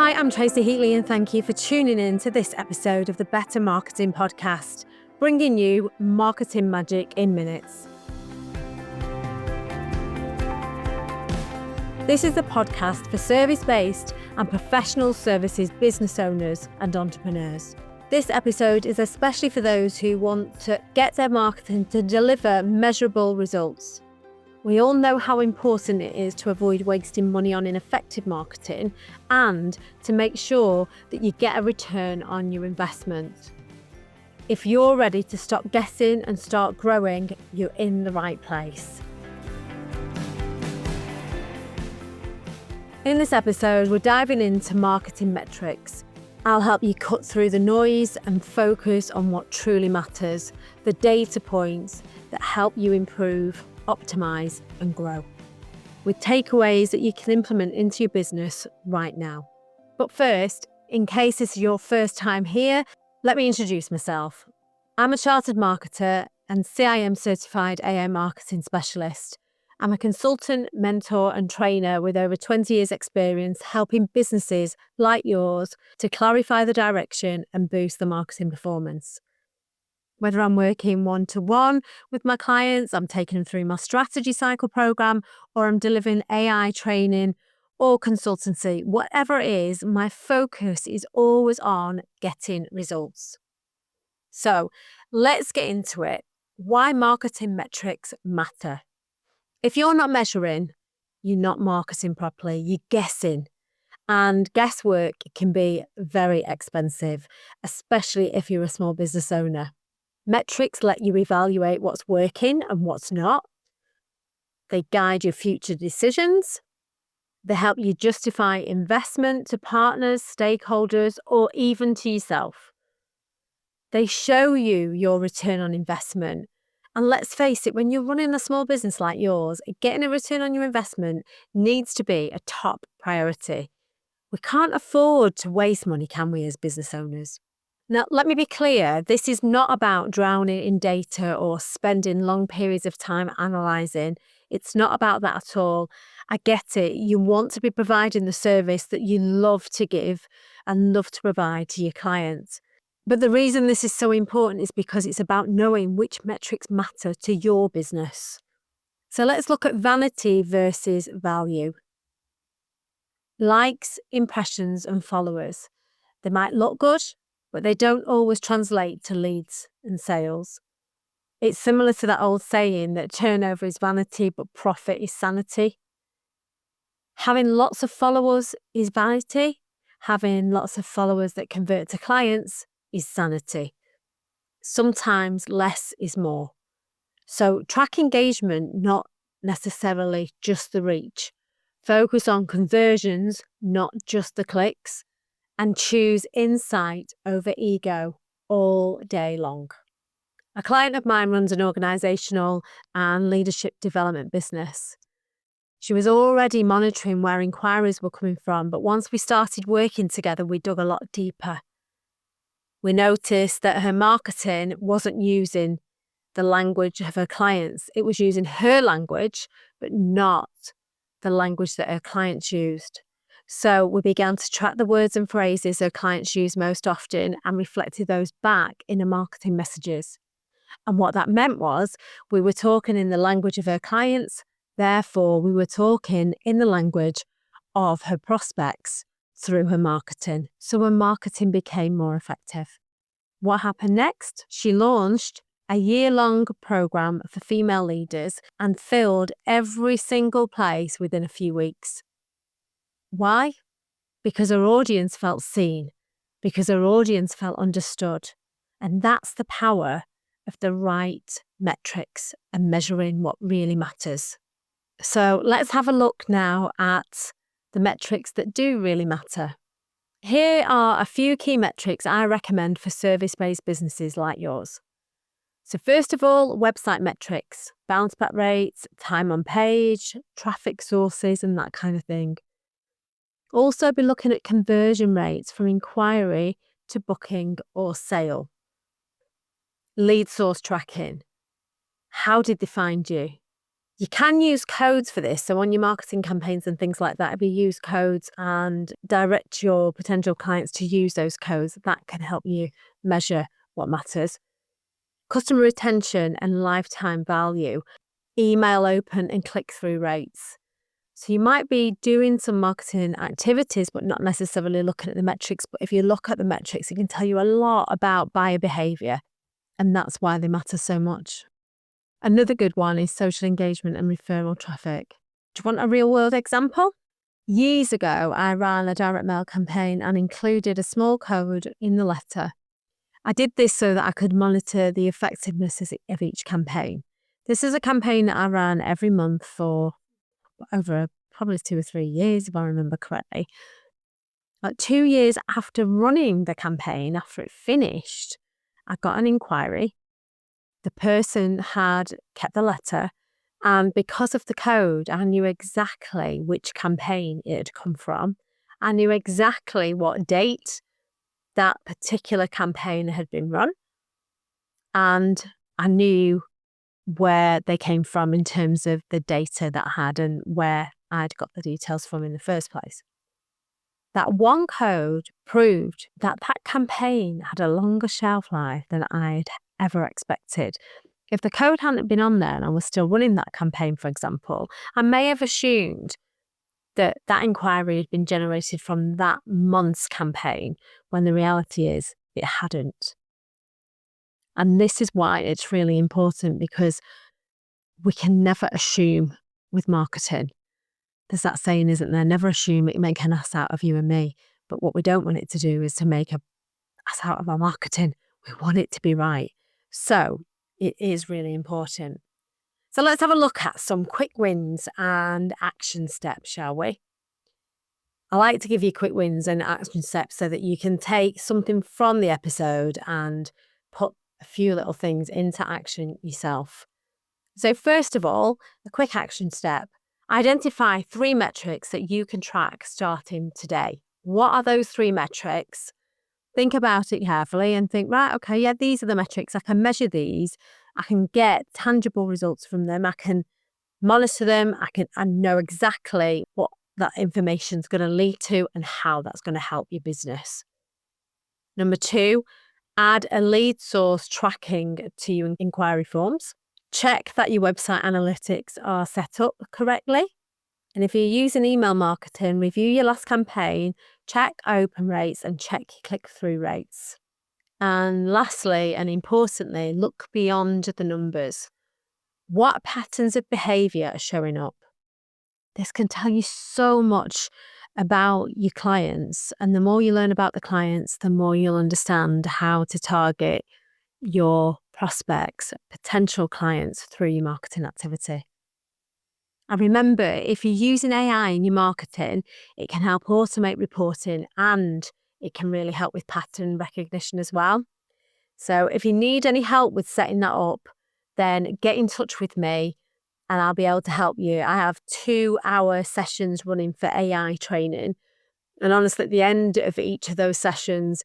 Hi, I'm Tracy Heatley and thank you for tuning in to this episode of the Better Marketing Podcast, bringing you marketing magic in minutes. This is a podcast for service-based and professional services business owners and entrepreneurs. This episode is especially for those who want to get their marketing to deliver measurable results. We all know how important it is to avoid wasting money on ineffective marketing and to make sure that you get a return on your investment. If you're ready to stop guessing and start growing, you're in the right place. In this episode, we're diving into marketing metrics. I'll help you cut through the noise and focus on what truly matters, the data points that help you improve, optimize and grow, with takeaways that you can implement into your business right now. But first, in case this is your first time here, let me introduce myself. I'm a chartered marketer and CIM certified AI marketing specialist. I'm a consultant, mentor and trainer with over 20 years experience helping businesses like yours to clarify the direction and boost the marketing performance. Whether I'm working one-to-one with my clients, I'm taking them through my strategy cycle program, or I'm delivering AI training or consultancy, whatever it is, my focus is always on getting results. So let's get into it. Why marketing metrics matter. If you're not measuring, you're not marketing properly, you're guessing. And guesswork can be very expensive, especially if you're a small business owner. Metrics let you evaluate what's working and what's not. They guide your future decisions. They help you justify investment to partners, stakeholders, or even to yourself. They show you your return on investment. And let's face it, when you're running a small business like yours, getting a return on your investment needs to be a top priority. We can't afford to waste money, can we, as business owners? Now, let me be clear, this is not about drowning in data or spending long periods of time analysing. It's not about that at all. I get it. You want to be providing the service that you love to give and love to provide to your clients. But the reason this is so important is because it's about knowing which metrics matter to your business. So let's look at vanity versus value. Likes, impressions and followers. They might look good, but they don't always translate to leads and sales. It's similar to that old saying that turnover is vanity, but profit is sanity. Having lots of followers is vanity. Having lots of followers that convert to clients is sanity. Sometimes less is more. So track engagement, not necessarily just the reach. Focus on conversions, not just the clicks. And choose insight over ego all day long. A client of mine runs an organisational and leadership development business. She was already monitoring where inquiries were coming from, but once we started working together, we dug a lot deeper. We noticed that her marketing wasn't using the language of her clients. It was using her language, but not the language that her clients used. So we began to track the words and phrases her clients use most often and reflected those back in her marketing messages. And what that meant was we were talking in the language of her clients, therefore we were talking in the language of her prospects through her marketing. So her marketing became more effective. What happened next? She launched a year-long program for female leaders and filled every single place within a few weeks. Why? Because her audience felt seen, because her audience felt understood. And that's the power of the right metrics and measuring what really matters. So let's have a look now at the metrics that do really matter. Here are a few key metrics I recommend for service-based businesses like yours. So first of all, website metrics, bounce back rates, time on page, traffic sources and that kind of thing. Also be looking at conversion rates from inquiry to booking or sale. Lead source tracking. How did they find you? You can use codes for this. So on your marketing campaigns and things like that, if you use codes and direct your potential clients to use those codes, that can help you measure what matters. Customer retention and lifetime value, email open and click-through rates. So you might be doing some marketing activities, but not necessarily looking at the metrics. But if you look at the metrics, it can tell you a lot about buyer behavior. And that's why they matter so much. Another good one is social engagement and referral traffic. Do you want a real world example? Years ago, I ran a direct mail campaign and included a small code in the letter. I did this so that I could monitor the effectiveness of each campaign. This is a campaign that I ran every month for over probably 2 or 3 years, if I remember correctly. 2 years after running the campaign, after it finished, I got an inquiry. The person had kept the letter, and because of the code, I knew exactly which campaign it had come from. I knew exactly what date that particular campaign had been run, and I knew where they came from in terms of the data that I had and where I'd got the details from in the first place. That one code proved that that campaign had a longer shelf life than I'd ever expected. If the code hadn't been on there and I was still running that campaign, for example, I may have assumed that that inquiry had been generated from that month's campaign, when the reality is it hadn't. And this is why it's really important, because we can never assume with marketing. There's that saying, isn't there? Never assume, it make an ass out of you and me. But what we don't want it to do is to make an ass out of our marketing. We want it to be right. So it is really important. So let's have a look at some quick wins and action steps, shall we? I like to give you quick wins and action steps so that you can take something from the episode and put a few little things into action yourself. So first of all, a quick action step. Identify 3 metrics that you can track starting today. What are those 3 metrics? Think about it carefully and think, right, okay, yeah, these are the metrics. I can measure these. I can get tangible results from them. I can monitor them. I know exactly what that information is going to lead to and how that's going to help your business. Number 2, add a lead source tracking to your inquiry forms. Check that your website analytics are set up correctly. And if you're using email marketing, review your last campaign, check open rates and check your click-through rates. And lastly, and importantly, look beyond the numbers. What patterns of behavior are showing up? This can tell you so much about your clients. And the more you learn about the clients, the more you'll understand how to target your prospects, potential clients through your marketing activity. And remember, if you're using AI in your marketing, it can help automate reporting and it can really help with pattern recognition as well. So if you need any help with setting that up, then get in touch with me and I'll be able to help you. I have 2-hour sessions running for AI training. And honestly, at the end of each of those sessions,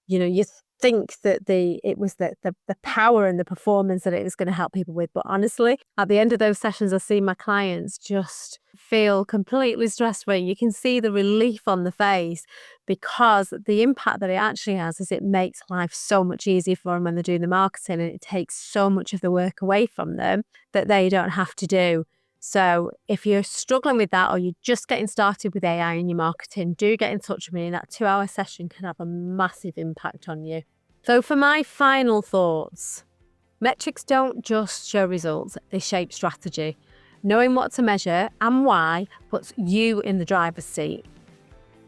you think that it was the power and the performance that it was going to help people with. But honestly, at the end of those sessions, I see my clients just feel completely stress-free. You can see the relief on the face, because the impact that it actually has is it makes life so much easier for them when they're doing the marketing, and it takes so much of the work away from them that they don't have to do. So if you're struggling with that or you're just getting started with AI in your marketing, do get in touch with me. That 2-hour session can have a massive impact on you. So for my final thoughts, metrics don't just show results, they shape strategy. Knowing what to measure and why puts you in the driver's seat.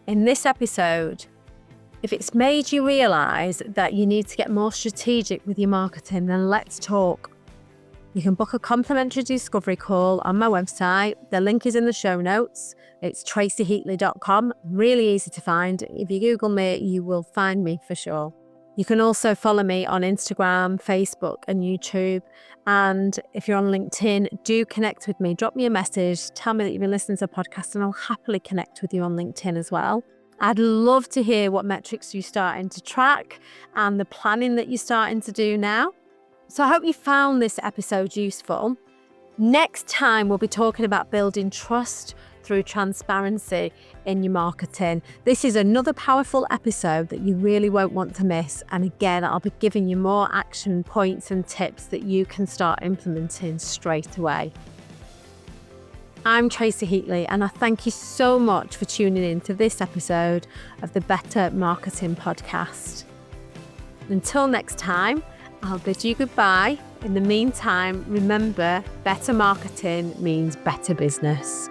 In this episode, if it's made you realise that you need to get more strategic with your marketing, then let's talk. You can book a complimentary discovery call on my website. The link is in the show notes. It's tracyheatley.com. Really easy to find. If you Google me, you will find me for sure. You can also follow me on Instagram, Facebook and YouTube. And if you're on LinkedIn, do connect with me. Drop me a message. Tell me that you've been listening to a podcast and I'll happily connect with you on LinkedIn as well. I'd love to hear what metrics you're starting to track and the planning that you're starting to do now. So I hope you found this episode useful. Next time, we'll be talking about building trust through transparency in your marketing. This is another powerful episode that you really won't want to miss. And again, I'll be giving you more action points and tips that you can start implementing straight away. I'm Tracy Heatley, and I thank you so much for tuning in to this episode of the Better Marketing Podcast. Until next time, I'll bid you goodbye. In the meantime, remember, better marketing means better business.